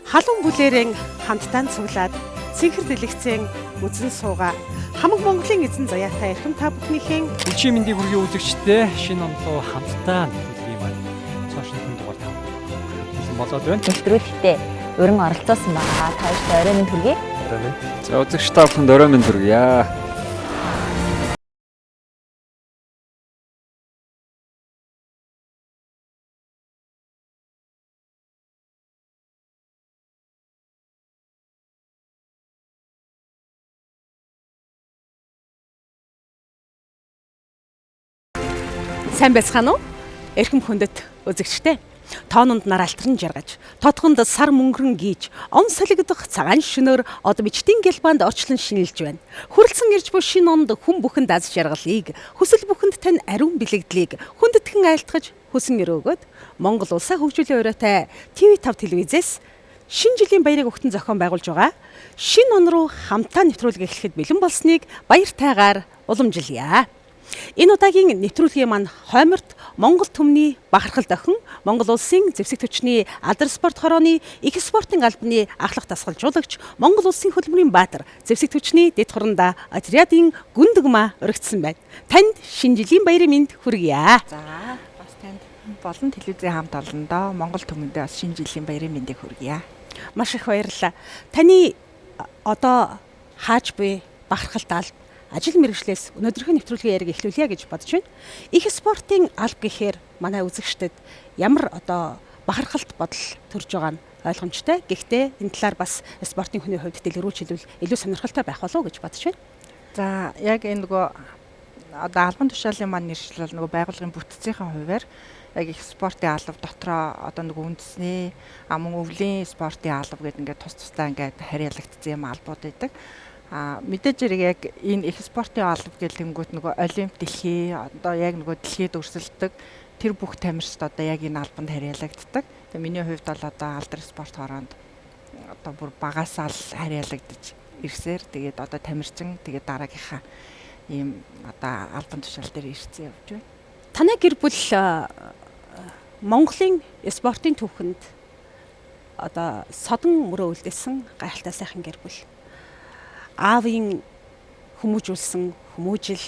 Халуун бүлээрэн хамтдаа цуглаад цэнхэр дэлгэцэн үзэн суугаа хамаг Монголын эзэн заяатай эрхэм та бүхнийхэн Өчигдөр мэндийг хүргэе үзэгчдээ шинэ онлоо хамтдаа нэвтрүүлгийн маань цаашны дугаар тавьсан болоод байна. Нэвтрүүлэгтээ өрн оролцоосон байгаа. Та бүхэнд орой минь хүргэе. Орой минь. За үзэгч та бүхэнд орой минь хүргье. сайн байцгаана уу? Эрхэм хүндэт үзэгчтэй. Тоононд нар алтарн жаргаж, тотгонд сар мөнгөрөн гийж, он солигдох цагаан шөнөөр од бичтийн гэлбанд орчлон шинэлж байна. Хүрэлцэн ирж буй шинэ онд хүн бүхэнд аз жаргалыг, хүсэл бүхэнд тань ариун бэлэгдлийг хүндэтгэн айлтгаж хүсэн өрөөгөөд Монгол улсаа хөгжүүлэн өрөөтэй TV5 телевизээс шинэ жилийн баярыг өгтөн зохион байгуулж байгаа. Шинэ он руу хамтаа нэвтрүүлэг эхлэхэд бэлэн болсныг баяртайгаар уламжилъя. Энэ удаагийн нэвтрүүлгийн маань хойморт Монгол түмний бахархал дохин Монгол улсын зэвсэг түвшний алдар спорт хорооны их спортын албаны ахлах дасгалжуулагч Монгол улсын хөдөлмөрийн баатар зэвсэг түвшний дэд хурандаа отрядын гүндгмаа өргөцсөн байна. Танд шинэ жилийн баярын мэнд хүргье. За бас танд болон телевизийн хамт олондоо Монгол түмэндээ бас шинэ жилийн баярын мэндийг хүргье. Маш их баярлалаа. Таны одоо хааж буй бахархалт алба ажил мэргэжлээс өнөөдрийнхөө нэвтрүүлгийн яриг эхлүүлье гэж бодож байна. Их спортын алба гэхээр манай үзэгчдэд ямар одоо бахархалт бодол төрж байгаа нь ойлгомжтой. Гэхдээ энэ талаар бас спортын хүний хувьд дэлгэрүүлж хэлвэл илүү сонирхолтой байх болов уу гэж бодож байна. За яг энэ нөгөө одоо албан тушаалын маань нэршлэл нөгөө байгууллагын бүтцийн хувьар яг их спортын алба дотроо одоо нөгөө үндэсний мөн өвлийн спортын алба гэдэг ингээд тус тусдаа ингээд харьяалагдсан юм албууд байдаг. Мэдээж хэрэг яг энэ их спортын алба гэлэнгүүт нөгөө олимп дэлхий одоо яг нөгөө дэлхийд өрсөлддөг тэр бүх тамирчид одоо яг энэ албанд харьяалагддаг. Тэгээ миний хувьд бол одоо алдар спорт хороонд одоо бүр багасаа л харьяалагдаж ирсээр тэгээд одоо тамирчин тэгээд дараагийнхаа ийм одоо албан тушаал дээр ирсэн явж байна. Танай гэр бүл Монголын спортын түүхэнд одоо содон мөрөө үлдээсэн гайхалтай сайхан гэр бүл. Аавын хүмүүжүүлсэн хүмүүжил,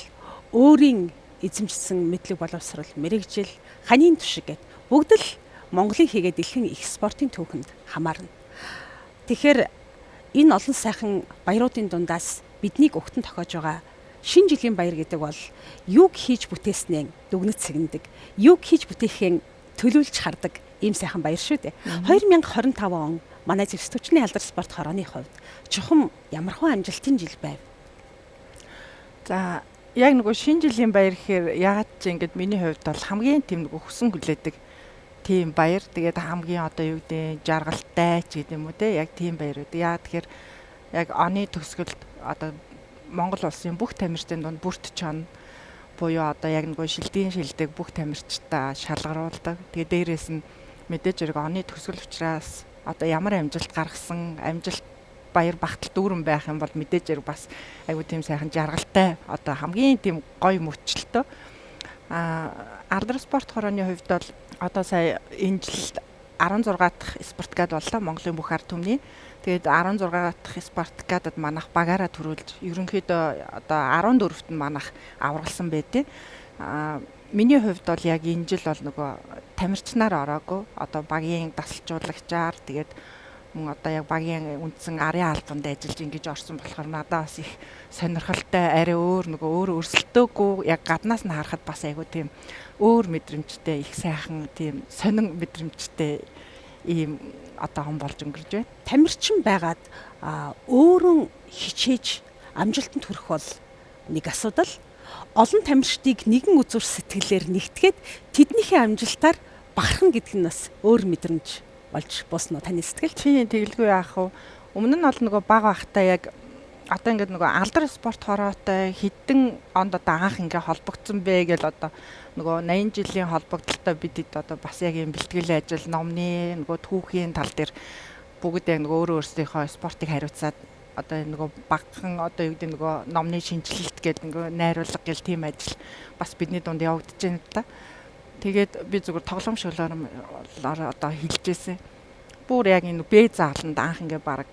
өөрийн эзэмшсэн мэдлэг боловсрол, мэрэгжил, ханийн түшиг гэд бүгд л Монголын хийгээд дэлхийн их спортын түүхэнд хамаарна. Тэгэхээр энэ олон сайхан баяруудын дундаас биднийг өгтөн тохиож байгаа шинэ жилийн баяр гэдэг бол юуг хийж бүтээснээ дүгнэж цэгнэдэг, юуг хийж бүтээхээ төлөвлөж хардаг ийм сайхан баяр шүү дээ. 2025 он манай зэвсэг түвшний алдар спорт хорооны хувьд чухам ямархуу амжилтын жил байв. За яг нөгөө шинэ жилийн баяр гэхээр яагаад ч ингэж миний хувьд бол хамгийн тийм нөгөө хүсэн хүлээдэг тийм баяр. Тэгээд хамгийн одоо юу гэдэг жаргалтай ч гэдэг юм уу те яг тийм баяр үү. Яагаад тэгэхээр яг оны төгсгөлд одоо Монгол улсын бүх тамирчдын дунд бүрт чон буюу одоо яг нөгөө шилдэг бүх тамирчдаа шалгаруулдаг. Тэгээд дээрээс нь мэдээж хэрэг оны төгсгөл учраас одоо ямар амжилт гаргасан, амжилт баяр багтал дүүрэн байх юм бол мэдээж хэрэг бас айгүй тийм сайхан жаргалтай одоо хамгийн тийм гоё мөчлөлтөө. Алдар спорт хорооны хувьд бол одоо сая энэ жилд 16 дахь спартакиад боллоо Монголын бүх ард түмний. Тэгээд 16 дахь спартакиадад манайх багаараа төрүүлж ерөнхийдөө одоо 14-т нь манайх авралсан байдیں۔ Миний хувьд бол яг энэ жил бол нөгөө тамирчнаар ороогүй одоо багийн дасалжуулагчаар тэгээд мөн одоо яг багийн үндсэн арын албанд ажиллаж ингэж орсон болохоор надад бас их сонирхолтой арай өөр нөгөө өөр өрсөлдөөгүй яг гаднаас нь харахад бас айгүй тийм өөр мэдрэмжтэй их сайхан тийм сонин мэдрэмжтэй ийм одоо хон болж өнгөрж байна. Тамирчин байгаад өөрөн хичээж амжилтанд хүрэх бол нэг асуудал. Олон тамирчдыг нэгэн үзүр сэтгэлээр нэгтгээд тэднийхээ амжилтаар бахархан гэдэг нь бас өөр мэдрэмж болж босно таны сэтгэл. Тийм тэгэлгүй яах вэ? Өмнө нь бол нөгөө бага бахтай яг одоо ингээд нөгөө алдар спорт хороотой хэдэн онд одоо анх ингээ холбогдсон бэ гэл одоо нөгөө 80 жилийн холбогдолтой бидэд одоо бас яг юм бэлтгэл ажил номны нөгөө түүхийн тал дээр бүгд яг нөгөө өөрөө өөрсдийнхөө спортыг хариуцаад одоо нөгөө багхан одоо юу гэдэг нөгөө номны шинжилэлт гэдэг нөгөө найруулга гэл тийм ажил бас бидний дунд явагдаж байна л да. Тэгээд би зүгээр тоглоом шөлөөр одоо хэлжсэн. бүр яг энэ бэ зааланд анх ингээ баг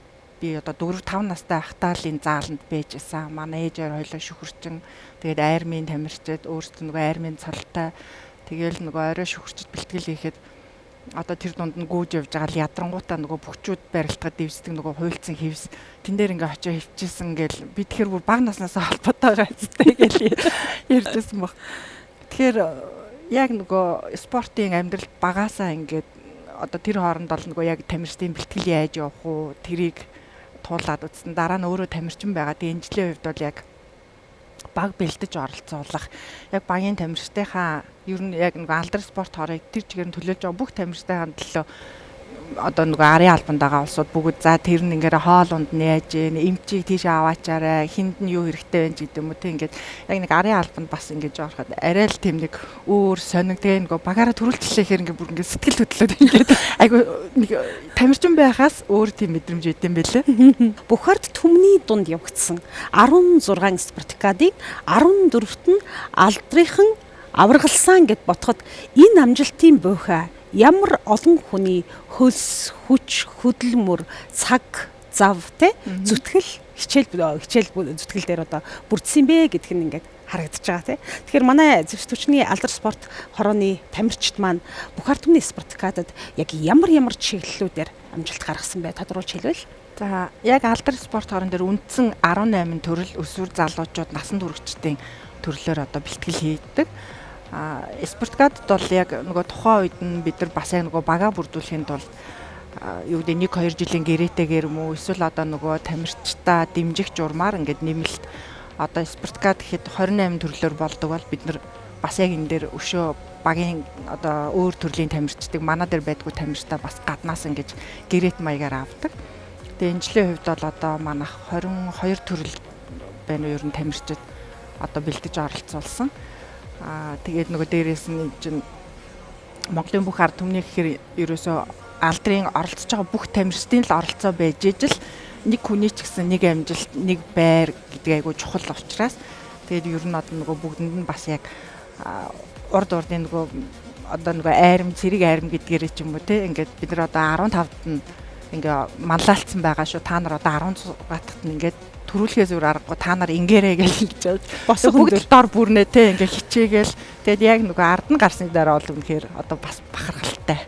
би одоо 4-5 настай байхдаа л энэ зааланд байж исэн. Манай ээжээр хоёлоо шүхэрчин. Тэгээд айрмын тамирчид өөрсдөө нөгөө айрмын цалтай. Тэгээл нөгөө орой шүхэрчд бэлтгэл хийхэд одоо тэр дунд нь гүйж явж байгаа л ядрангуудаа нөгөө бүхчүүд барилтгаад дэвсдэг нөгөө хуйлцсан хевс тэн дээр ингээ очиж хөвчээсэн гэл би тэгэхээр бүр баг наснаас холбоотой байгаа зүтэй гэл ярьжсэн баг. Тэгэхээр яг нөгөө спортын амьдралд багаасаа ингээд одоо тэр хооронд бол нөгөө яг тамирчдын бэлтгэл яаж явах уу тэрийг туулаад үзсэн. Дараа нь өөрөө тамирчин байгаа. Тэгээ энэжлийн хувьд бол яг баг бэлдэж оролцуулах яг багийн тамирчдынхаа ер нь яг нэг алдар спорт хоорыг тэр чигээр нь төлөөлж байгаа бүх тамирчдын төлөө одоо нэг арын албанд байгаа улсууд бүгд за тэр нь ингээд хоол унд нь яаж эмчийг тийш аваачаарай хинд нь юу хэрэгтэй байна гэдэг юм уу те ингээд яг нэг арын албанд бас ингээд жоохоод арай л тийм нэг өөр сониг тэгээ нэг багаараа төрүүлчихлээхээр ингээд бүр ингээд сэтгэл хөдлөөд ингээд айгу нэг тамирчин байхаас өөр тийм мэдрэмж өгд юм бэлээ. Бухард түмний дунд явагдсан 16 спартакиадыг 14-т нь алдрынхан аваргалсан гэд ботход энэ амжилтын буйхаа ямар олон хүний хөлс хүч хөдөлмөр цаг зав те зүтгэл хичээл зүтгэл дээр одоо бүрдсэн бэ гэдг нь ингээд харагдаж байгаа те. Тэгэхээр манай зэвсэг түвшний алдар спорт хорооны тамирчид маань Бухард түмний спартакиадад яг ямар чиглэлүүдээр амжилт гаргасан бэ тодруулж хэлвэл. За яг алдар спорт хоорон дээр үндсэн 18 төрөл өсвөр залуучууд насан туршидтын төрлөөр одоо бэлтгэл хийдэг. Спартакиадд бол яг нөгөө тухайн үед нь бид нар бас яг нөгөө бага бүрдүүлэхийн тулд юу гэдэг 1-2 жилийн гэрээтэйгээр юм уу эсвэл одоо нөгөө тамирчдаа дэмжих журмаар ингээд нэмэлт одоо спартакиад гэхэд 28 төрлөөр болдог бол бид нар бас яг энэ дээр өшөө багийн одоо өөр төрлийн тамирчдыг манай дээр байдгүй тамирчдаа бас гаднаас ингэж гэрээт маягаар авдаг. Тэгээ энэжлийн хувьд бол одоо манайх 22 төрөл байна ер нь тамирчид одоо бэлдэж оролцуулсан. Тэгээд нөгөө дээрээс нь чинь Монголын бүх ард түмний гэхээр ерөөсөө алдрын оролцож байгаа бүх тамирчдын л оролцоо байж ижил нэг хүний ч гэсэн нэг амжилт нэг байр гэдэг айгуу чухал учраас тэгээд ер нь одоо нөгөө бүгдэнд нь бас яг урд урдын нөгөө одоо нөгөө айрам цэрэг айрам гэдгээрээ ч юм уу те ингээд бид нар одоо 15-д нь ингээ манлайлцсан байгаа шүү. Та нар одоо 16-т нь ингээд төрүүлэхээ зүгээр аргагүй та нар ингээрэй гэж хэлж байгаа. Босоо бүгд дор бүрнээ те ингээ хичээгээл тэгээд яг нөгөө ард нь гарсны дараа бол үнэхээр одоо бас бахархалтай.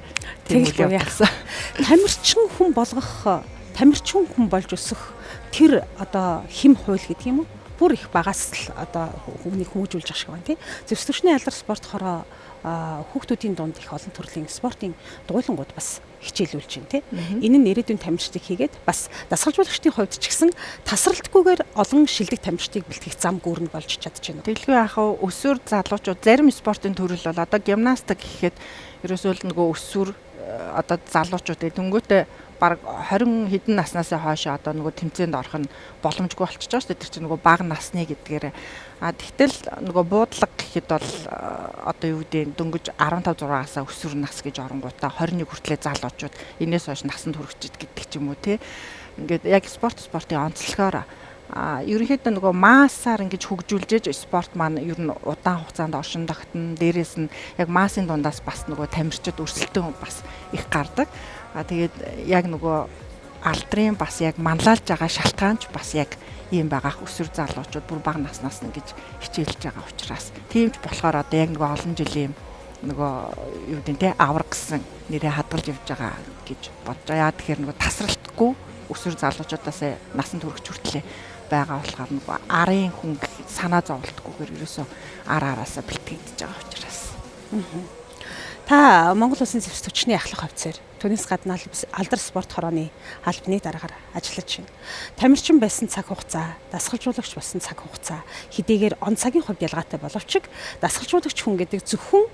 Тийм үйл явсан. Тамирчин хүн болгох тамирчин хүн болж өсөх тэр одоо хим хууль гэдэг юм уу? Бүр их багаас л одоо хүмүүнийг хүмүүжүүлж ах шиг байна тий. Зэвсэг түвшний алдар спорт хороо хүүхдүүдийн дунд их олон төрлийн спортын дугуйлангууд бас хичээлүүлж байна тий. Энэ нь ирээдүйн тамирчдыг хийгээд бас дасгалжуулагчдын хувьд ч гэсэн тасралтгүйгээр олон шилдэг тамирчдыг бэлтгэх зам гүүрэн болж чадчихна. Тэглгүй яах вэ? Өсвөр залуучууд зарим спортын төрөл бол одоо гимнастик гэхэд ерөөсөө нөгөө өсвөр одоо залуучууд дөнгөтэй баг 20 хэдэн наснаас хойш одоо нөгөө тэмцээнд орох нь боломжгүй болчихж байгаа шүү дээ. Тэр чинь нөгөө бага насны гэдгээр. Тэгтэл нөгөө буудлага гэхэд бол одоо юу гэдэг дөнгөж 15-6-аас өсвөр нас гэж оронгуудаа 21 хүртлээр залуучууд энэс хойш насанд хүрчихэд гэдэг ч юм уу тий. Ингээд яг спортын онцлогоор ерөнхийдөө нөгөө массаар ингэж хөгжүүлж спорт маань ер нь удаан хугацаанд оршин тогтно. Дээрээс нь яг массын дундаас бас нөгөө тамирчид өрсөлдөөн бас их гардаг. Тэгээд яг нөгөө алдрын бас яг манлайлж байгаа шалтгаанч бас яг ийм байгаах өсвөр залуучууд бүр бага наснаас нь гэж хичээлж байгаа учраас тийм ч болохоор одоо яг нөгөө олон жилийн нөгөө юу гэдэг те авраг гэсэн нэрээ хадгалж явж байгаа гэж бодож байгаа. Тэгэхээр нөгөө тасралтгүй өсвөр залуучуудаас насанд хүрэх хүртлээ байгаа болохоор нөгөө арын хүн санаа зовлтгүйгээр ерөөсөө араасаа бэлтгэгдэж байгаа учраас. Та Монгол Улсын зэвсэг түвшний ахлах офицер түүнээс гадна алдар спорт хорооны албаны дараагаар ажиллаж байна. Тамирчин байсан цаг хугацаа, дасгалжуулагч болсон цаг хугацаа хэдийгээр он цагийн хувьд ялгаатай боловч дасгалжуулагч хүн гэдэг зөвхөн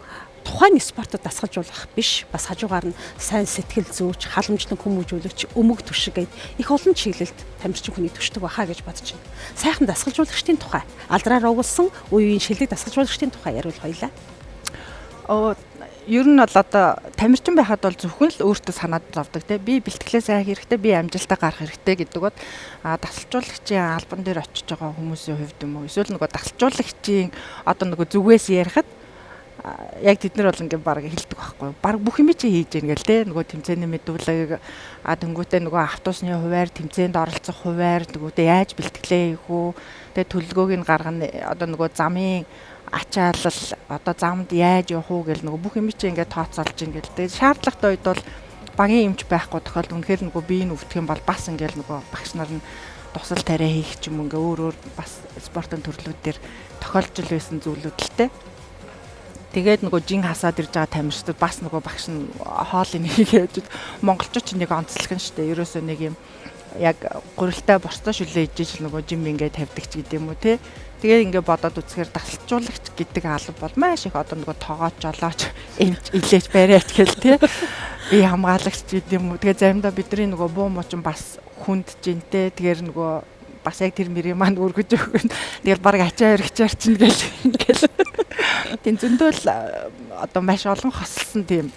тухайн спортод дасгалжуулах биш, бас хажуугаар нь сайн сэтгэл зүйч, халамжлан хүмүүжүүлэгч, өмг түшиг гээд их олон чиглэлд тамирчин хүний төшдөг байхаа гэж бодож байна. Сайхан дасгалжуулагчдын тухай, алдраар угулсан үеийн шилдэг дасгалжуулагчдын тухай яриул хоёлаа. Ер нь бол одоо тамирчин байхад бол зөвхөн л өөртөө санаад зовдөг те би бэлтгэлээ сайн хэрэгтэй би амжилтаа гарах хэрэгтэй гэдэг бод дасгалжуулагчийн албан дээр очиж байгаа хүмүүсийн хувьд юм уу эсвэл нөгөө дасгалжуулагчийн одоо нөгөө зүгээс ярихад яг тэд нар бол ингээд баг хэлдэг байхгүй. Баг бүх юм чи хийж гэн гэл те. Нөгөө тэмцээний мэдүүлэг тэнгүүтээ нөгөө автобусны хуваар тэмцээнд оролцох хуваар нөгөөдөө яаж бэлтгэлээ хийх үү. Тэгээ төлөлгөөг нь гаргана одоо нөгөө замын ачаалал одоо замд яаж явах уу гэл нөгөө бүх юм чи ингээд тооцоолж гин гэл. Тэгээ шаардлагатай үед бол багийн эмч байхгүй тохиолдолд үнэхээр нөгөө биеийг өвдөх юм бол бас ингээд нөгөө багш нар нь тусал тариа хийх ч юм ингээ өөр бас спортын төрлүүд дээр тохиолж л байсан зүйлүүд л те. Тэгээд нөгөө жин хасаад ирж байгаа тамирчдад бас нөгөө багш нь хоолыг хийгээд монголчууд ч нэг онцлог нь шүү дээ. Ерөөсөө нэг юм яг гурилтай борцоо шүлээ ижиж нөгөө жим ингээ тавьдаг ч гэдэм үү те. Тэгээд ингээ бодоод үзэхээр дасалжуулагч гэдэг алба бол маш их одоо нөгөө тоогооч жолооч эмч илээж бариач гэл те. Би хамгаалагч гэдэм үү. Тэгээд заримдаа бидний нөгөө буу муучин бас хүнд жинтэй тэгэхээр нөгөө бас яг тэр мэрийн маань өргөж өгөн. Тэгэл баг ачаа өргөчээр чинь гэл. Тийм зөндөл одоо маш олон хослсон тийм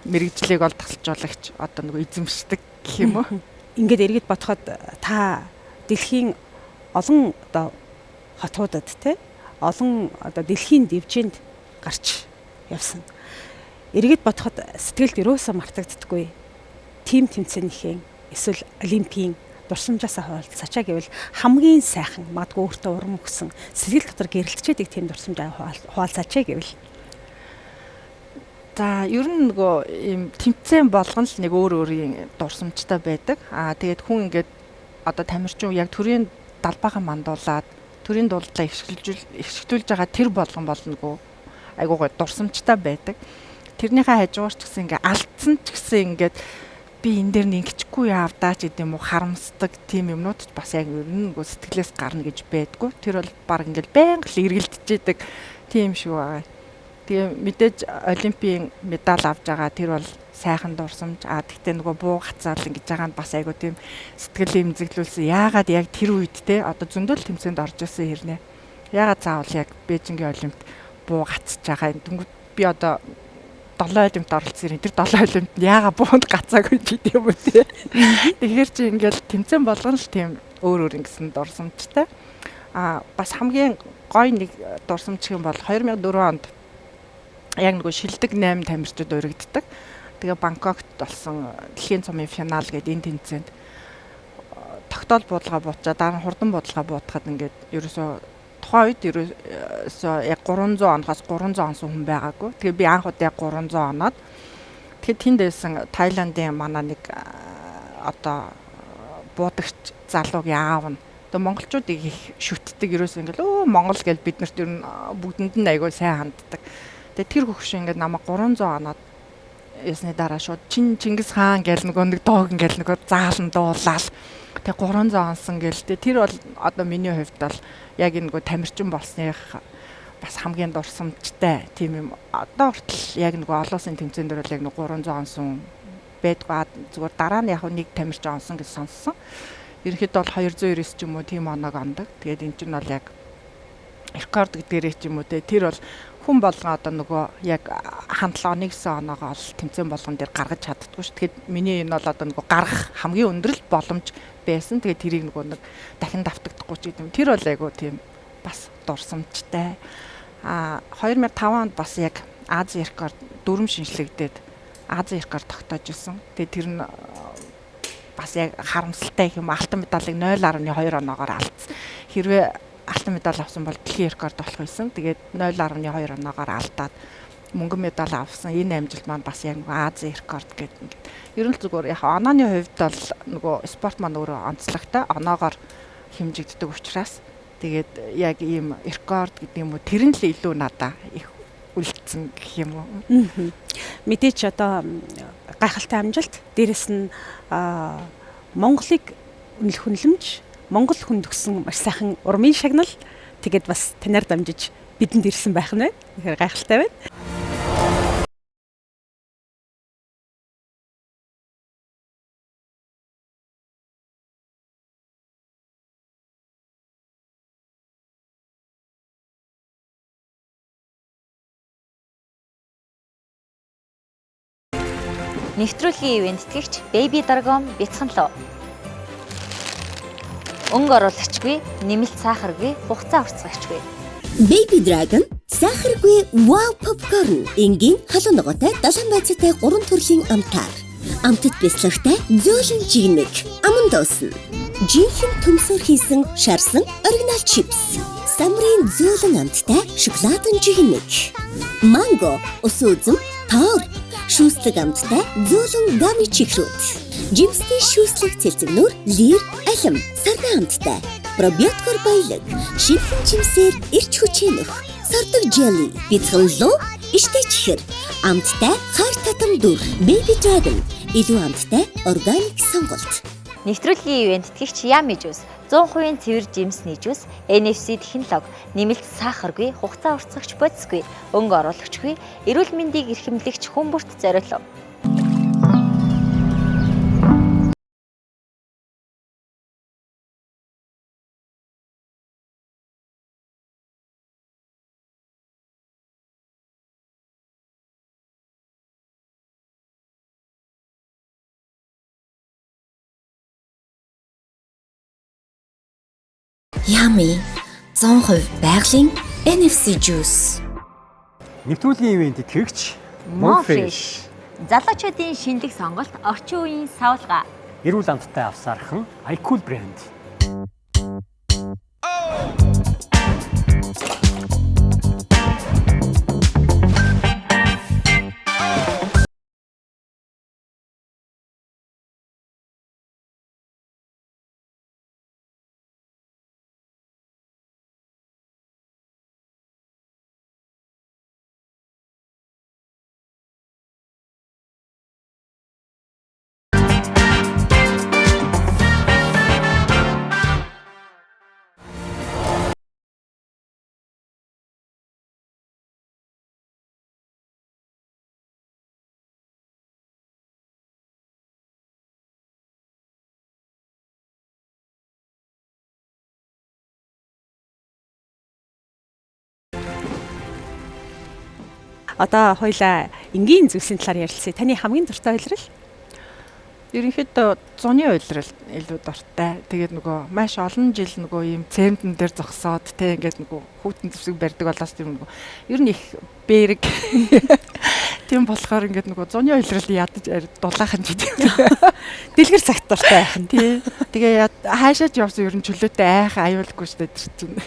мэрэгжлийг бол тасалжуулагч одоо нөгөө эзэмшдэг гэх юм уу. Ингээд эргээд бодоход та дэлхийн олон одоо хотуудад те олон одоо дэлхийн дэвжээнд гарч явсан. Эргээд бодоход сэтгэлд ерөөсөө мартагддаггүй. Тим тэмцээнийхэн эсвэл олимпийн дурсамжаасаа хуваалцаачаа гэвэл хамгийн сайхан магадгүй өөртөө урам өгсөн сэтгэл дотор гэрэлтчээдэг тийм дурсамжаа хуваалцаачаа гэвэл за ер нь нөгөө ийм тэмцээн болгон л нэг өөр өөрийн дурсамжтай байдаг. Тэгээд хүн ингээд одоо тамирчин яг төрийн далбаахан мандуулаад төрийн дуулдлаа ихшгэлүүлж байгаа тэр болгон болногоо айгуугаа дурсамжтай байдаг. Тэрнийхээ хажуугаар ч гэсэн ингээд алдсан ч гэсэн ингээд би энэ дээр нэгчихгүй яавдаа ч гэдэм үү харамсдаг тийм юмнууд бас яг ер нь нөгөө сэтгэлээс гарна гэж байдгүй. Тэр бол баг ингээд байнга л эргэлдэж идэг тийм шиг байгаа. Тэгээ мэдээж олимпийн медаль авч байгаа тэр бол сайхан дурсамж. Тэгтээ нөгөө буу гацаал ингэж байгаа нь бас айгуу тийм сэтгэл имзэглүүлсэн. Яагаад яг тэр үед те одоо зөндөл тэмцээнд орж исэн хэрнээ. Яагаад заавал яг Бээжингийн олимпиад буу гацж байгаа юм. Би одоо 7 олимпиад оролцсон юм. Тэр 7 олимпиад яагаад буунд гацаагүй ч гэдэм үү те. Тэгэхээр чи ингээл тэмцээн болгоно л тийм өөр өөр ингэсэн дурсамжтай. Бас хамгийн гоё нэг дурсамж юм бол 2004 онд яг нөгөө шилдэг 8 тамирчид урагддаг. Тэгээ Бангкокт болсон дэлхийн цомын финал гэдэг энэ тэмцээнд тогтоол буудалгаа буутчаа дараа нь хурдан буудалгаа буутахад ингээд ерөөсөө тухайн үед ерөөсөө яг 300 оноос 300 онсон хүн байгаагүй. Тэгээ би анх удаа яг 300 оноод тэгээд тэнд байсан Тайландын манай нэг одоо буудагч залуугийн аав нь тэгээ монголчуудыг их шүтдэг ерөөсөө ингээд Монгол гэж бид нарт ер нь бүгдэнд нь айгүй сайн ханддаг. Тэгээ тэр хөгшин ингээд намайг 300 оноод ясны дараа шууд Чингис хаан гэл нэг доог ингээл нөгөө заалан дуулаад тэгээ 300 онсон гээл тэр бол одоо миний хувьд бол яг энэ нөгөө тамирчин болсных бас хамгийн дурсамжтай тийм юм. Одоо хүртэл яг нөгөө олон улсын тэмцээн дээр бол яг нэг 300 онсон байдгаа зүгээр дараа нь яг нэг тамирчин онсон гэж сонссон. Ерөнхийдөө бол 299 ч юм уу тийм оног ондог. Тэгээд эн чинь бол яг рекорд гэдгээрээ ч юм уу тэр бол хүн болгон одоо нөгөө яг хандлага 1 оноогоо ол тэмцээн болгон дээр гаргаж чаддаггүй шүү. Тэгэхээр миний энэ бол одоо нөгөө гаргах хамгийн өндрөл боломж байсан. Тэгээд тэрийг нөгөө нэг дахин давтагдахгүй ч гэдэм. Тэр бол айгу тийм бас дурсамжтай. 2005 онд бас яг Азийн рекорд дүрм шинжлэгдээд Азийн рекорд тогтоож ирсэн. Тэгээд тэр нь бас яг харамсалтай юм. Алтан медалыг 0.2 оноогоор алдсан. Хэрвээ алтан медаль авсан бол дэлхийн рекорд болох байсан. Тэгээд 0.2 оноогоор алдаад мөнгөн медаль авсан. Энэ амжилт маань бас яг Азийн рекорд гэдэг. Ер нь зүгээр яг онооны хувьд бол нөгөө спорт маань өөрөө онцлогтой. Оноогоор хэмжигддэг учраас тэгээд яг ийм рекорд гэдэг юм уу тэр нь л илүү надаа их үлдсэн гэх юм уу. Мэдээч одоо гайхалтай амжилт. Дээрэс нь Монголыг үнэлэмж Монгол хүнд өгсөн маш сайхан урмын шагнал тэгээд бас танаар дамжиж бидэнд ирсэн байх нь байна. Тэгэхээр гайхалтай байна. Нэвтрүүлгийн ивент тэтгэгч Baby Dragon бяцхан лөө. Өнгө оруулагчгүй, нэмэлт сахаргүй, хугацаа уртцагчгүй. Baby Dragon Сахаргүй wow popcorn. Энгийн халуун ногоотой далайн байцаатай 3 төрлийн амтаар. Амтд бяцлагтай зөөлөн жигнэг. Аман доосна. Жинхэнэ төмсөр хийсэн шарсан оригинал чипс. Самрын зөөлөн амттай шоколадын жигнэг. Манго, ус үзэм, тоор. Шүүслэг амттай зөөлөн гами чихрүүд. Жимсний шүүслэг цэлцэгнүүр лир алим сардан амттай. Пробиоткор баялаг. Шинхэн жимсээр ирч хүчээнөх. Сардаг jelly. Бицгэн луу иштэй чихэр. Амттай хар татам дүр. Baby Dragon. Илүү амттай органик сонголт. Нэвтрүүлгийн ивент тэтгэгч Yummy Juice 100% цэвэр жимсний жуус, NFC технологи, нэмэлт сахаргүй, хугацаа уртцагч бодисгүй, өнгө оруулагчгүй, эрүүл мэндийг эрхэмлэгч хүмүүст зориулав. Yummy 100% байгалийн NFC juice. Нэвтрүүлгийн ивент итгэгч Monfresh. Залуучуудын шинэлэг сонголт, орчин үеийн савлгаа. эрүүл амттай авсаархан iCool брэнд. Одоо хоёлаа энгийн зүйлсийн талаар ярилцъя. Таны хамгийн дуртай уйлрал? Ерөнхийдөө зуны уйлрал илүү дуртай. Тэгээд нөгөө маш олон жил нөгөө ийм цементэн дээр зогсоод те ингээд нөгөө хүүтэн зэвсэг барьдаг болоос тийм нөгөө ер нь их бэрэг. Тийм болохоор ингээд нөгөө зуны уйлрал ядаж дулаахан гэдэг. Дэлгэр цагт дуртай байх нь тий. Тэгээ хаашаач явсан ер нь чөлөөтэй айхан аюулгүй шүү дээ тэр чинь.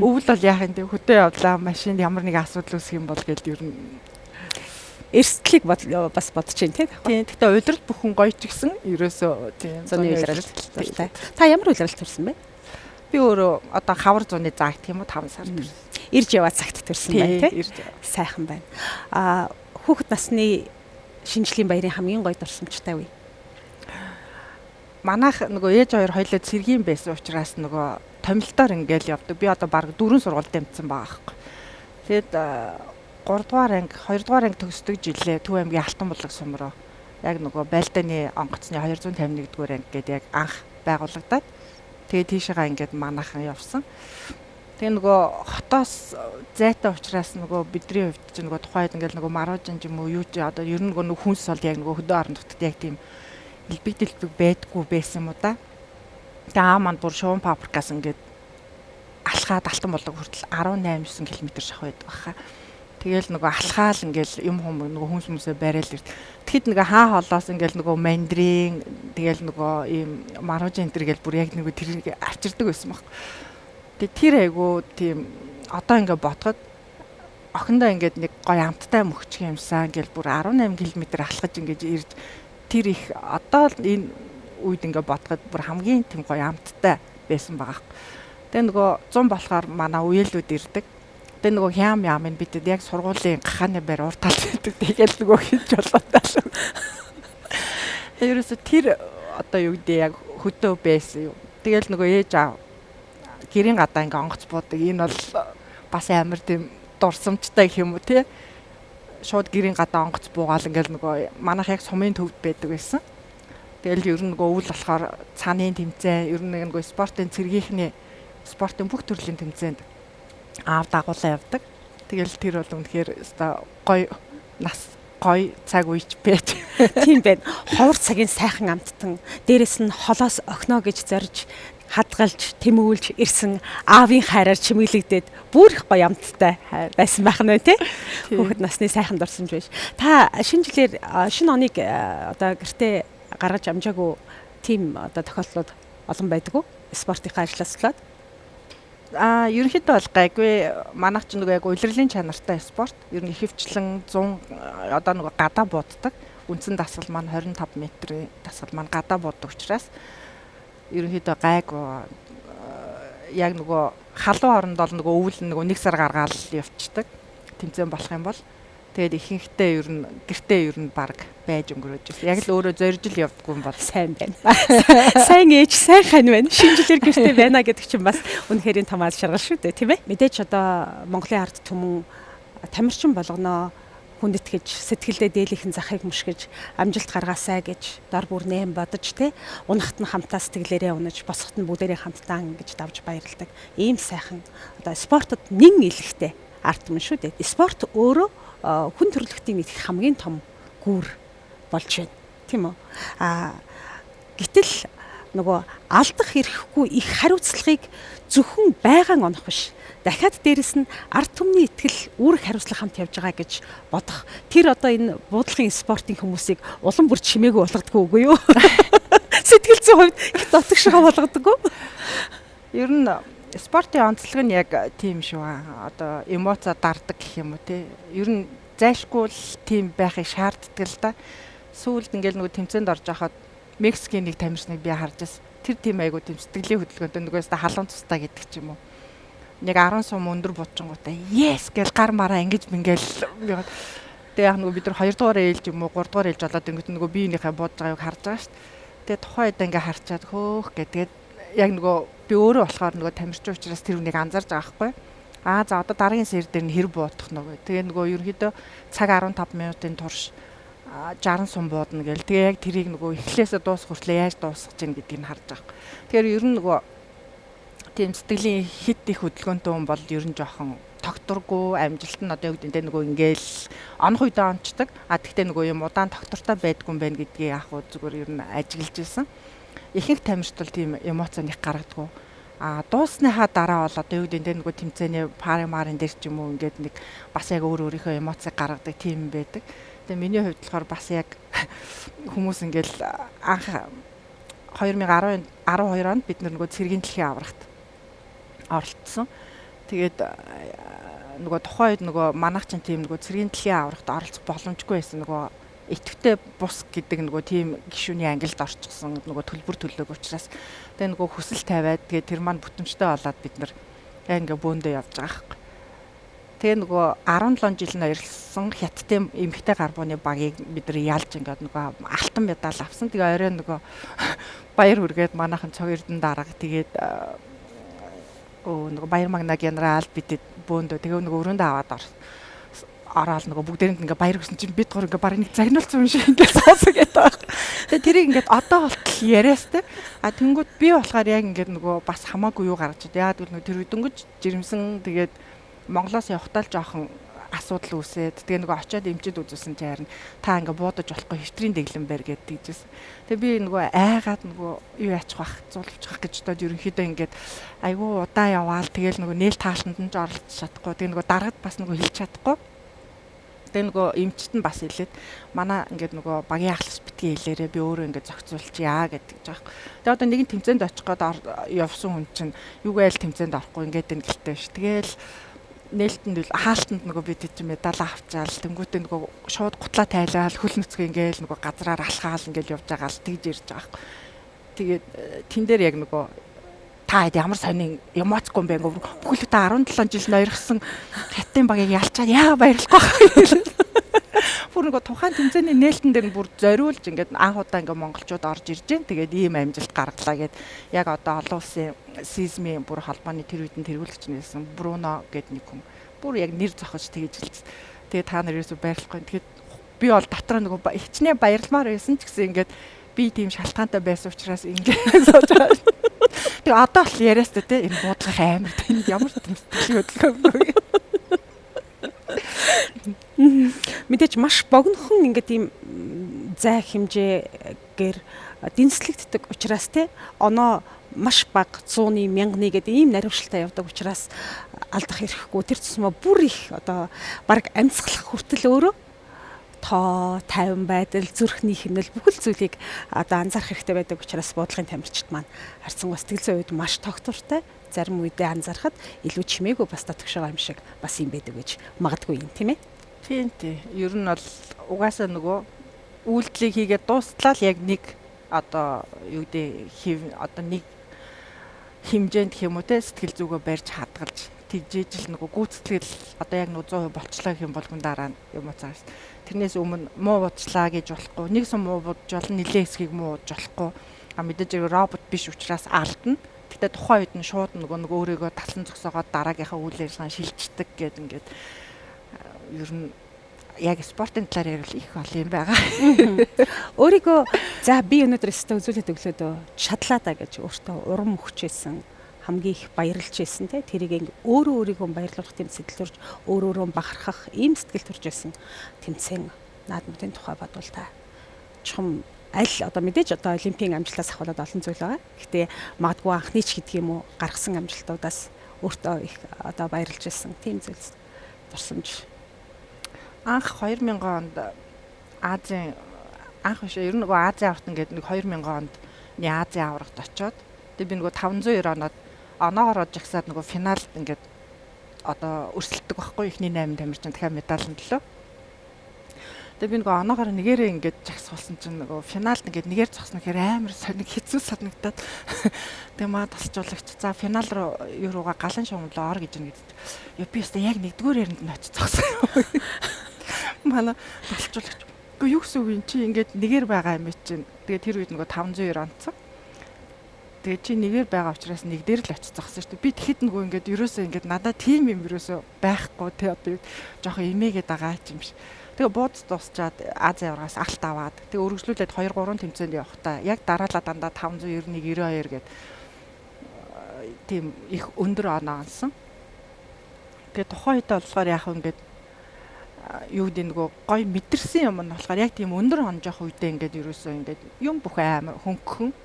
Өвөл бол яах юм те хөдөө явлаа машинд ямар нэг асуудал үүсэх юм бол гээд ер нь эрсдлийг бас бодож байна тий. Тийм. Гэхдээ уйлрал бүхэн гоё ч гэсэн ерөөсөө тийм Зуны уйлрал дуртай. Та ямар уйлрал төрсөн бэ? Би өөрөө одоо хавар зуны зааг тийм үү 5 сар төрсөн. Ирж яваад цагт төрсөн байна тий. Ирж яваа. Сайхан байна. Хүүхэд насны шинжлэлийн баярын хамгийн гоё дурсамжтай үе. Манайх нөгөө ээж хоёр хоёулаа цэргийн байсан учраас нөгөө томилтоор ингээл явдаг. Би одоо баг 4 сургуульд тэмцсэн байгаа байхгүй. Тэгэд 3 дугаар анги 2 дугаар анги төгсдөг жилээ Төв аймгийн Алтан булаг сумруу яг нөгөө байлдааны онгоцны 251 дугаар анги гэдэг яг анх байгуулагдаад тэгээ тийшээгаа ингээд манайхан явсан. Тэгээ нөгөө хотоос зайтай учраас нөгөө бидний хувьд чинь нөгөө тухайд ингээд нөгөө маружин юм уу юу ч одоо ер нь нөгөө хүнс бол яг нөгөө хөдөө орон нутгад яг тийм элбэг дэлбэг байдггүй байсан юм уу да. Тэгээ маань бүр шуун паприкаас ингээд алхаад Алтан булаг хүртэл 18-9 км шах байдаг баха. Тэгэл нөгөө алхаал ингээл юм нөгөө хүнс хүмүүсээ барайл ирд. Тэгэхэд нөгөө хаа холоос ингээл нөгөө мандрин тэгэл нөгөө ийм маружин энэ гэл бүр яг нөгөө тэрийг авчирдаг байсан баг. Тэгээ тэр айгу тийм одоо ингээ бодоход охиндоо ингээд нэг гоё амттай мөхчих юмсан ингээл бүр 18 км алхаж ингээд ирж тэр их одоо л энэ үед ингээ бодоход бүр хамгийн тийм гоё амттай байсан байгаа. Тэгээ нөгөө 100 болохоор манай үеэлүүд ирдэг. Тэгээ нөгөө хям яамын бидэд яг сургуулийн гахааны байр уртал байдаг. Тэгэл нөгөө хийж болоотой. Ерөөсө тэр одоо юу гэдэг яг хөдөө байсан юм. Тэгэл нөгөө ээж аав гэрийн гадаа ингээ онгоц буудаг. Энэ бол бас амар тийм дурсамжтай гэх юм уу тий. Шууд гэрийн гадаа онгоц буугаал ингээл нөгөө манайх яг сумын төвд байдаг байсан. Тэгэл ер нь нөгөө өвөл болохоор цааны тэмцээн ер нь нөгөө спортын цэргийнхний спортын бүх төрлийн тэмцээнд аав дагуулсан явдаг. Тэгэл тэр бол үнэхээр өстой гоё нас гоё цаг үеч байж. Тийм байна. Ховор цагийн сайхан амттан, дээрэс нь холоос охино гэж зорж хадгалж, тэмүүлж ирсэн аавын хайраар чимэглэгдээд бүр их гоё амттай байсан байх нь тий. Хүүхэд насны сайхан дурсамж байж. Та шинэ жилээр шинэ оныг одоо гэртээ гаргаж амжаагүй тийм одоо тохиолдлууд олон байдаг уу? Спортынхаа ажлаас болоод. Ерөнхийдөө бол гайгүй манайх ч нэг яг улирлын чанартай спорт. Ер нь ихэвчлэн 100 одоо нэг гадаа бууддаг. Үндсэн дасгал маань 25 м-ийн дасгал маань гадаа бууддаг учраас ерөнхийдөө гайгүй яг нөгөө халуун оронд бол нөгөө өвөл нөгөө 1 сар гаргаал явцдаг. Тэмцээн болох юм бол тэгээд ихэнхдээ ер нь гэртээ ер нь баг байж өнгөрөөж байсан. Яг л өөрөө зорж ил явдаггүй юм бол Сайн байна. Сайн ээж, сайн хань байна. Шинэ жилээр гэртээ байна гэдэг чинь бас үнэхээр том аз жаргал шүү дээ, тийм ээ. Мэдээж одоо Монголын ард түмэн тамирчин болгоноо хүндэтгэж, сэтгэлдээ дээлийнхэн захыг мушгиж, амжилт гаргаасай гэж дор бүр нэм бодож те унахт нь хамтаа сэтгэлээрээ унаж, босохт нь бүгдээрээ хамтдаа ингэж давж баярладаг. Ийм сайхан одоо спортод нэн илэхтэй ард түмэн шүү дээ. Спорт өөрөө хүн төрөлхтний нэг хамгийн том гүүр болж байна. Тийм үү? Гэтэл нөгөө алдах эрхгүй их хариуцлагыг зөвхөн байгаан онох биш. Дахиад дээрэс нь ард түмний итгэл үүрэг хариуцлага хамт явж байгаа гэж бодох. Тэр одоо энэ буудлагын спортын хүмүүсийг улам бүр чимээгүй болгодгүй үгүй юу? Сэтгэл зүйн хувьд их дотгошгоо болгодоггүй. ер нь спортын онцлог нь яг тийм шүү. Одоо эмоцо дардаг гэх юм уу те. Ер нь зайлшгүй л тийм байхыг шаарддаг л да. Сүүлд ингээл нөгөө тэмцээнд орж байхад Мексикийн нэг тамирчныг би харж байсан. Тэр тийм айгуу тийм сэтгэлийн хөдөлгөөнтэй нөгөөс халуун тустай гэдэг ч юм уу. Нэг 10 сум өндөр бодчингуудаа yes гэл гар мараа ингэж мингээл тэгээ яг нөгөө бид нар 2 дугаар ээлж юм уу 3 дугаар ээлж болоод ингээд нөгөө биенийхээ бодож байгааг харж байгаа шүү дээ. Тэгээ тухайд ингээ харчаад хөөх гэдэг яг нөгөө би өөрөө болохоор нөгөө тамирчин учраас тэр үнийг анзаарж байгаа байхгүй. За одоо дараагийн сэр дээр нь хэр буудах нөгөө. Тэгээ нөгөө ерөнхийдөө цаг 15 минутын турш 60 сум буудна гэл. Тэгээ яг тэрийг нөгөө эхлээсээ дуусах хүртлээр яаж дуусгах чинь гэдгийг нь харж байгаа. Тэгэхээр ер нь нөгөө тийм сэтгэлийн хит их хөдөлгөөнтэй хүн бол ер нь жоохон тогтургүй амжилт нь одоо юу гэдэг нь нөгөө ингээл онох үедээ онцдаг. Тэгтээ нөгөө юм удаан тогтвортой байдгүй юм байна гэдгийг яг хөө зүгээр ер нь ажиглаж ирсэн. Ихэнх тамирчид бол тийм эмоцонд их гаргадаггүй. Дуусныхаа дараа бол одоо юу гэдэг нь нөгөө тэмцээний паримарын дээр ч юм уу ингээд нэг бас яг өөрийнхөө эмоцыг гаргадаг тийм байдаг. Тэгээ миний хувьд болохоор бас яг хүмүүс ингээл анх 2012 онд бид нөгөө цэргийн дэлхийн аврагт оролцсон. Тэгээд нөгөө тухайн үед нөгөө манайх чинь тийм нөгөө цэргийн дэлхийн аврагт оролцох боломжгүй байсан. Нөгөө идэвхтэй бус гэдэг нөгөө тийм гишүүний ангилд орчихсон нөгөө төлбөр төлөөг учраас тэгээ нөгөө хүсэл тавиад тэгээ тэр маань бүтэмжтэй болоод бид нар яг ингээ бөөндөө явж байгаа хэрэг. Тэгээ нөгөө 17 жил нь ойрлсон хятадын эмэгтэй гарбууны багийг бид нар ялж ингээд нөгөө алтан медаль авсан. Тэгээ орой нөгөө баяр хүргээд манайхан цог эрдэнэ дарга тэгээд нөгөө баяр магна генерал бидэд бөөндөө тэгээ нөгөө өрөөндөө аваад ороод нөгөө бүгдээрэнд ингээ баяр хүсэн чинь бид гур ингээ барыг нэг загнуулсан юм шиг ингээ соосоо гэдэг. Тэгээ тэрийг ингээ одоо болтол яриас те. Тэнгүүд би болохоор яг ингээ нөгөө бас хамаагүй юу гаргаж байна. Яг нөгөө тэр үдэнгөж жирэмсэн тэгээд Монголоос явахтаа л жоохон асуудал үүсээд тэгээ нөгөө очиод эмчэд үзүүлсэн чи харин та ингээ буудаж болохгүй хэвтрийн дэглэн байр гэдэг тийжсэн. Тэгээ би нөгөө айгаад нөгөө юу яачих бах зулвчих гэж бодоод ерөнхийдөө ингээд айгүй удаан яваал тэгээл нөгөө нээл таалтанд нь ч оролцож чадахгүй. Тэгээ нөгөө дарагд бас нөгөө хэлж чадахгүй. Тэгээ нөгөө эмчт нь бас хэлээд манай ингээд нөгөө багийн ахлах битгий хэлээрээ би өөрөө ингээд зохицуулчихъя гэдэг жаах. Тэгээ одоо нэгэн тэмцээнд очих гээд явсан хүн чинь юугайл тэмцээнд орохгүй ингээд энэ гэлтэй ш. Тэгээл нээлтэнд хаалтанд нөгөө бид чинь медаль авчаал тэнгуүтээ нөгөө шууд гутлаа тайлаал хөл нүцгэн ингээл нөгөө газраар алхаал ингээл явж байгаа л тэгж ирж байгаа. Тэгээд тэн дээр яг нөгөө та ямар сонин эмоцгүй юм бэ гоо бүхэл та 17 жил ноёрхсон хятадын багийг ялчаад яа баярлахгүй. Бүр нөгөө тухайн тэмцээний нээлтэн дээр бүр зориулж ингээд анх удаа ингээд монголчууд орж ирж гэн тэгээд ийм амжилт гаргалаа гэд яг одоо олон улсын сизмийн бүр холбооны тэр үедэн тэргүүлэгч нэлсэн Бруно гэд нэг хүн бүр яг нэр зохиж тэгж хэлсэн. Тэгээд та нар ерөөсөй баярлахгүй. Тэгээд би бол дотроо нөгөө хичнээн баярламаар байсан ч гэсэн ингээд би тийм шалтгаантай байсан учраас ингээд сууж байгаа. Тэгээ одоо л яриас тэ энэ буудлах амар тань ямар сэтгэлийн хөдөлгөөн. Мэдээж маш богинохон ингээд ийм зай хэмжээгээр дэнслэгддэг учраас те оноо маш бага 100-ны 1000-ны гэдэг ийм наривчлалтай явдаг учраас алдах эрхгүй. Тэр тусмаа бүр их одоо баг амьсгалах хүртэл өөрөө тоо, тайван байдал, зүрхний хэмнэл бүхэл зүйлийг одоо анзаарах хэрэгтэй байдаг учраас буудлын тамирчид маань харьцангуй сэтгэл зүйн үед маш тогтвортой. Зарим үедээ анзаархад илүү чимээгүй бас татгш байгаа юм шиг бас юм байдаг гэж магадгүй юм тийм ээ. Тийм. Ер нь бол угаасаа нөгөө үйлдэлийг хийгээд дуустлаа л яг нэг одоо юу гэдэг одоо нэг хэмжээнд гэх юм уу те сэтгэл зүгөө барьж хадгалж тэгжээж л нөгөө гүйцэтгэл одоо яг 100% болчлоо гэх юм бол хүн дараа нь юм уу цааш. Тэрнээс өмнө муу бодчлаа гэж болохгүй. Нэг сум муу бодж болно, нилээ хэсгийг муу бодж болохгүй. Мэдээж робот биш учраас алдна. Гэтэ тухайн үед нь шууд нөгөө өөрийгөө талсан зогсоогоод дараагийнхаа үйл ажиллагаанд шилждэг гэдэг ингээд ер нь яг спортын талаар ярил их бол юм байгаа. Өөрийгөө за би өнөөдөр өстө үзүүлээд өглөөдөө шадлаа да гэж өөртөө урам өгчээсэн. Хамгийн их баярлж байсан те тэрийг өөрийгөө баярлуулах тийм сэтгэл төрж өөрөө бахархах ийм сэтгэл төрж байсан тэмцээн наадмын тухай бодвол та чухам аль одоо мэдээж одоо олимпийн амжилтаас ахвалаад олон зүйл байгаа. Гэхдээ магадгүй анхны ч гэдэг юм уу гаргасан амжилтуудаас өөртөө их одоо баярлж байсан тийм зүйл дурсамж. Анх 2000 онд Азийн анх биш ер нь нөгөө Азийн авралт ингээд нэг 2000 онд Азийн аврагт очоод тэгээ би нөгөө 590 оноод оноогоор жагсаад нөгөө финалд ингээд одоо өрсөлдөг байхгүй ихний 8 тамирчин дахиад медалын төлөө. Тэгээ би нөгөө оноогоор нэгээрээ ингээд жагсуулсан чинь нөгөө финалд ингээд нэгээр зогсно гэхээр амар сониг хэцүү санагдаад тэгээ маа тасчуулагч за финал руу юу руугаа галан шугамлаа ор гэж нэгэд. Би өстө яг нэгдүгээр яринд нь очиж зогсон. Манай тасчуулагч үгүй юу гэсэн үг юм чи ингээд нэгээр байгаа юм чинь. Тэгээ тэр үед нөгөө 590 онцсон. Тэгээ чи нэгээр байгаа учраас нэг дээр л очиж зогсон шүү дээ. Би тэгэхэд нөгөө ингээд ерөөсөө ингээд надад тим юм ерөөсөө байхгүй те одоо жоохон имээгээд байгаа юм биш. Тэгээ бууз дуусчаад Азийн аврагаас алт аваад тэгээ өргөжлүүлээд 2-3 тэмцээнд явахдаа яг дараалал дандаа 591 92 гээд тийм их өндөр оноо онсон. Тэгээ тухайн үед болохоор яг ингээд юу гэдэг нөгөө гой мэдэрсэн юм нь болохоор яг тийм өндөр хонжоох үедээ ингээд ерөөсөө ингээд юм бүх амар хөнгөн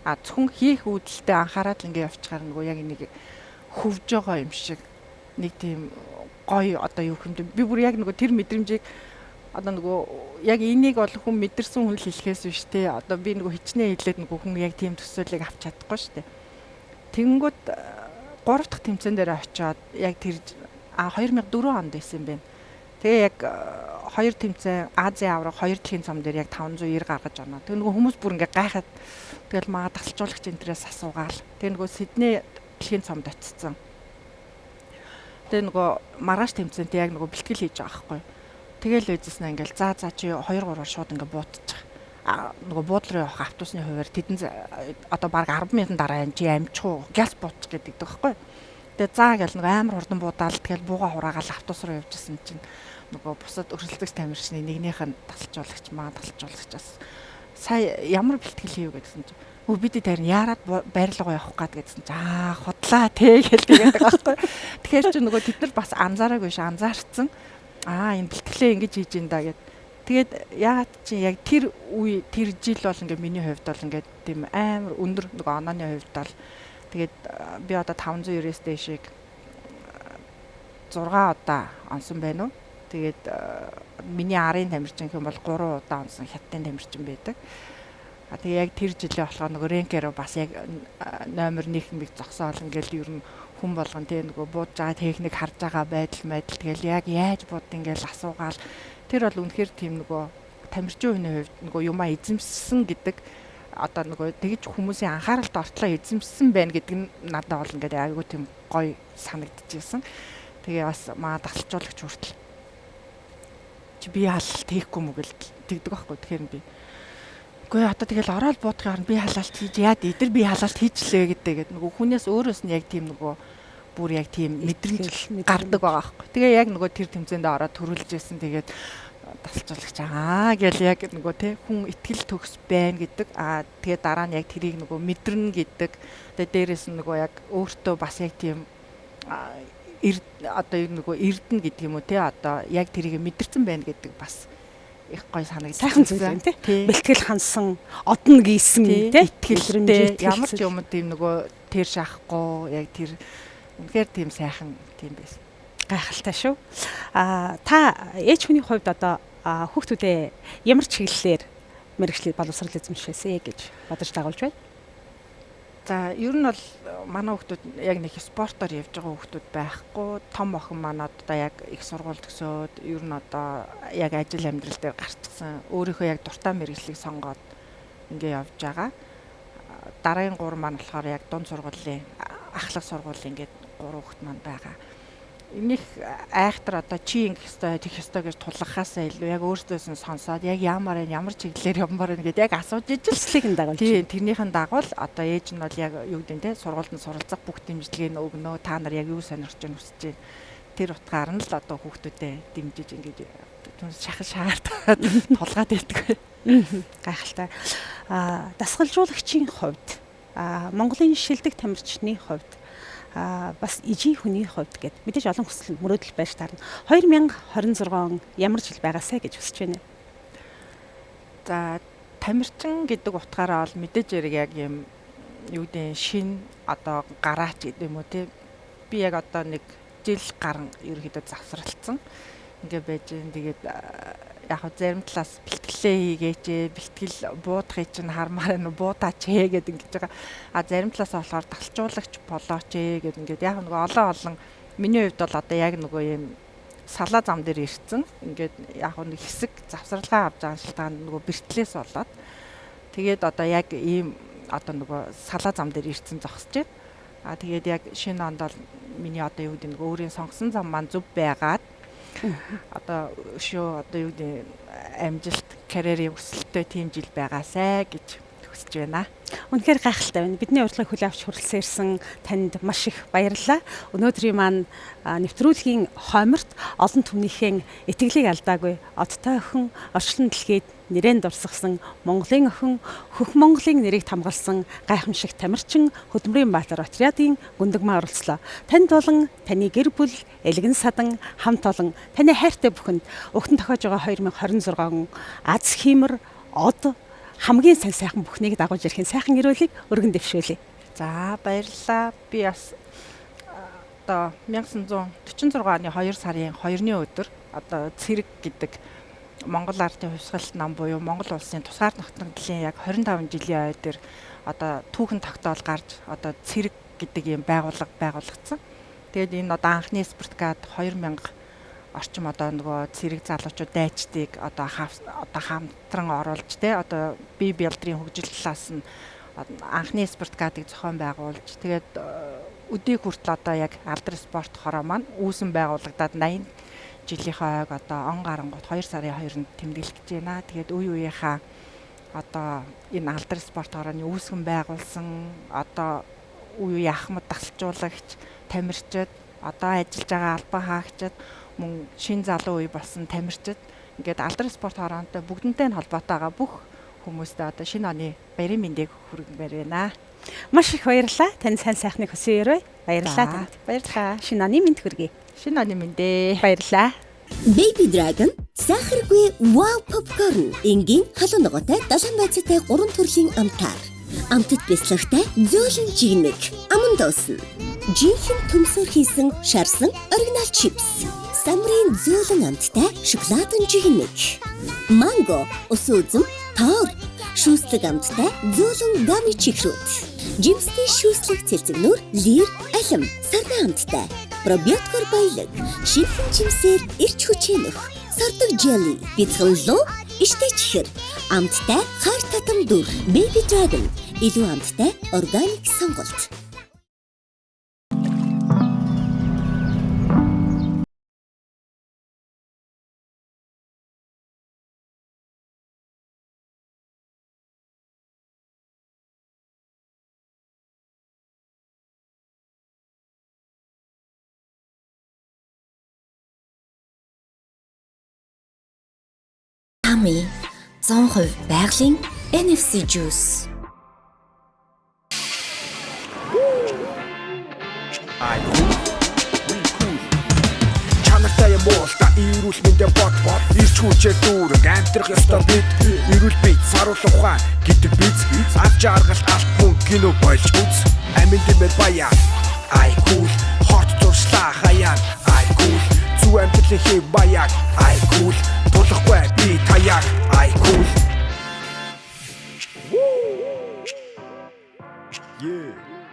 зөвхөн хийх үүдэлтэй анхаарал ингээд явчихаар нөгөө яг нэг хөвж байгаа юм шиг нэг тийм гой одоо юу юм би бүр яг нөгөө тэр мэдрэмжийг одоо нөгөө яг энийг бол хүн мэдэрсэн хүн л хэлэхээс биш те одоо би нөгөө хичнээн хэлээд нөгөө хүн яг тийм төсөөлийг авч чадахгүй шүү дээ. Тэнгүүд 3 дахь тэмцээн дээр очиод яг тэр 2004 онд байсан юм байна. Тэгээ яг 2 тэмцээн Азийн авраг 2 дэлхийн цом дээр яг 590 гаргаж оноо. Тэгээ нөгөө хүмүүс бүр ингээ гайхаад тэгэл маа тасалжуулагч энтрээс асуугаал. Тэгээ нөгөө Сидней дэлхийн цомд очсон. Тэгээ нөгөө маргааш тэмцээнд яг нөгөө бэлтгэл хийж байгаа байхгүй. Тэгэл үйдэснэ ингээл за чи 2-3-аар шууд ингээ буутчих. Нөгөө буудлын явах автобусны хуваар тэдэн одоо баг 10 минутын дараа чи амжих уу газ буучих гэдэг байхгүй. Тэгээ заа гэл нөгөө амар хурдан буудаал тэгэл бууга хураагаал автобус руу явжсэн чинь нөгөө бусад өрсөлдөгч тамирчны нэгнийх нь тасалжуулагч тасалжуулагчаас сая ямар бэлтгэл хийв гэдсэн чинь бид тарин яарад байрлалгаа явах гээд гэдсэн чинь худлаа те гэл тэгээд байгаа байхгүй. Тэгэхээр чи нөгөө тэд нар бас анзаараагүй ш анзаарцсан. Энэ бэлтгэлээ ингэж хийж ин да гэд. Тэгээд яагаад чи яг тэр үе тэр жил бол ингээ миний хувьд бол ингээ тийм амар өндөр нөгөө онооны хувьд бол тэгээд би одоо 590-с дэшиг 6 удаа онсон байна уу. Тэгээд миний арын тамирчин хэм бол 3 удаа онсон хятадын тамирчин байдаг. Тэгээ яг тэр жилээ болохоор нөгөө рэнкерөө бас яг номер 1 хэмиг зогсоол ингээл ер нь хүн болгон тэгээ нөгөө бууж байгаа техник харж байгаа байдал тэгэл яг яаж бууд ингээл асуугаал тэр бол үнэхээр тийм нөгөө тамирчин хүний хувьд нөгөө юмаа эзэмссэн гэдэг одоо нөгөө тэгж хүмүүсийн анхааралд ортлоо эзэмссэн байна гэдэг нь надад бол ингээд айгүй тийм гоё санагдчихсэн. Тэгээ бас маа тасалжуулагч хүртэл чи би халалт хийхгүй мөгөл тэгдэг байхгүй. Тэгэхээр би үгүй одоо тэгэл ороод буудахаар би халалт хийж яад эдэр би халалт хийчлээ гэдэг нөгөө хүнээс өөрөөс нь яг тийм нөгөө бүр яг тийм мэдрэмж гардаг байгаа байхгүй. Тэгээ яг нөгөө тэр тэмцээнд ороод төрүүлж ирсэн тэгээд тасалжуулагч гэл яг нөгөө тий хүн итгэл төгс байна гэдэг тэгээ дараа нь яг тэрийг нөгөө мэдрэн гэдэг тэгээ дээрэс нь нөгөө яг өөртөө бас яг тийм одоо нөгөө эрдэнэ гэдэг юм уу тий одоо яг тэрийг мэдэрсэн байна гэдэг бас их гоё санагдсан. Сайхан зүйл байна тий. Тий. Бэлтгэл хансан, одно гийсэн тий. Итгэлтэй ямар ч юм тийм нөгөө тэр шахахгүй яг тэр үнэхээр тийм сайхан тийм байсан. Гайхалтай шүү. Та ээж хүний хувьд одоо хүүхдүүдээ ямар чиглэлээр мэргэжлийг боловсрол эзэмшээсэ гэж бодож дагуулж байна? За ер нь бол манай хүүхдүүд яг нэг спортоор явж байгаа хүүхдүүд байхгүй. Том охин манад одоо яг их сургууль төгсөөд ер нь одоо яг ажил амьдрал дээр гарчсан. Өөрийнхөө яг дуртай мэргэжлийг сонгоод ингээ явж байгаа. Дараагийн 3 маань болохоор яг дунд сургуулийн ахлах сургуулийн ингээд 3 хүүхэд маань байгаа. Энийг айхтар одоо чи ингэх ёстой, тэгэх ёстой гэж тулгахаасаа илүү яг өөртөөс нь сонсоод яг ямар чиглэлээр явмаар байна гэдээ яг асууж ижлэхийг нь дагуулж. Тийм, тэрнийхэн дагуул одоо ээж нь бол яг юу гэдэг нь те сургуульд суралцах бүх дэмжлэгийг өгнө. Та нар яг юу сонирхож байна хүсэж байна. Тэр утгаар нь л одоо хүүхдүүдэд дэмжиж ингэж шахаж шаардаад тулгаад байдаг. Гайхалтай. Дасгалжуулагчийн хувьд Монголын шилдэг тамирчны хувьд бас ижийн хүний хувьд гээд мэдээж олон хүсэл мөрөөдөл байж таарна. 2026 ямар жил байгаасаа гэж хүсэж байна. За тамирчин гэдэг утгаараа бол мэдээж яг юм юу гэдэг шин одоо гараач гэдэг юм уу те. Би яг одоо нэг жил гарan ерөөхдөө завсралцсан. Ингээ байж гэн тэгээд яг зарим талаас бэлтгэлээ хийгээч, бэлтгэл буудахыг чинь хармаар нь буудаач гэдэг ингэж байгаа. Зарим талаас болохоор талчуулагч болооч гэдэг ингээд яг нэг олон миний хувьд бол одоо яг нөгөө юм салаа зам дээр ирсэн. Ингээд яг нэг хэсэг завсралгаа авч байгаа шалтгаан нөгөө бэртлээс болоод тэгээд одоо яг ийм одоо нөгөө салаа зам дээр ирсэн зогсож байна. Тэгээд яг шинэ онд бол миний одоо юу гэдэг нэг өөрийн сонгосон зам маань зөв байгаад одоо юу гэдэг амжилт карьерийн өсөлттэй тийм жил байгаасай гэж хүсэж байна. Үнэхээр гайхалтай байна. Бидний урилгыг хүлээн авч хүрэлцэн ирсэн танд маш их баярлалаа. Өнөөдрийн маань нэвтрүүлгийн хойморт олон түмнийхэн итгэлийг алдаагүй одтой охин орчлон дэлхийд нэрэн дурсгасан Монголын охин хөх Монголын нэрийг хамгаалсан гайхамшиг тамирчин Хөдөлмөрийн Баатар отрядын гүндэгмээ оролцлоо. Танд болон таны гэр бүл, элгэн садан, хамт олон таны хайртай бүхэнд өгтөн тохиож байгаа 2026 аз хиймэр од хамгийн сайхан бүхнийг дагуулж ирэхин сайхан ирүүлэг өргөн дэвшүүлье. За баярлалаа. Би бас одоо 1946 оны 2 сарын 2-ны өдөр одоо цэрэг гэдэг Монгол ардын хувьсгалт нам буюу Монгол улсын тусгаар нотгдлын яг 25 жилийн ой дээр одоо түүхэн тогтоол гарч одоо цэрэг гэдэг юм байгууллага байгуулагдсан. Тэгээд энэ одоо анхны спортгад 2000 орчим одоо нөгөө цэрэг залуучууд дайчдыг одоо хамтран оруулж те одоо бие биедрийн хөгжил талаас нь анхны спортгадыг зохион байгуулж тэгээд өдийг хүртэл одоо яг алдар спорт хороо маань үүсэн байгуулагдаад 80 жилийнхаа ойг одоо он гарангууд 2 сарын 2-нд тэмдэглэж байна. Тэгээд үе үеийнхаа одоо энэ алдар спорт хорооны үүсгэн байгуулсан одоо үе үе ахмад тасалжуулагч, тамирчид, одоо ажиллаж байгаа албан хаагчид, мөн шин залуу үе болсон тамирчид ингээд алдар спорт хороонтой бүгднтэй нь холбоотой байгаа бүх хүмүүстээ одоо шинэ оны баярын мэндийг хүргэмээр байна. Маш их баярлалаа. Танд сайн сайхныг хүсье өрөө. Баярлалаа танд. Баярлалаа. Шинэ оны мэнд хүргэе. Шинэ оны мэндээ. Баярлалаа. Baby Dragon сахаргүй wow popcorn энгийн халуун ногоотой дашин байцаатай 3 төрлийн амтаар. Амтд бяцлагтай зөөлөн жигнэг аман дуусан. Жинхэнэ төмсөөр хийсэн шарсан оригинал чипс. Самрын зөөлөн амттай шоколадын жигнэг. Манго, ус үзэм, тоор, шүүслэг амттай зөөлөн гами чихрүүд. Жимсний шүүслэг цэлцэгнүүр лир алим сарна амттай. Пробиоткор баялаг, шинхэн жимсээр ирч хүчээнөх, сардаг jelly, бяцхан луу, иштэй чихэр, амттай хар татам дүр, Baby Dragon, илүү амттай органик сонголт. Ами 100% байгалийн NFC juice. Чанартай юм муулта эрүүл мэндэ бод ирч хүчээр дүүрэг амьдрах ёстой бид эрүүл бий саруулах ухаан гэдэг биз ав жаргалт алт мөн кино болж үз амин дэмэр баяа ай кул хорт зурслаа хаяан ай кул зүг амьдралын хэв баяа ай кул тулахгүй би таяг ай кул yeah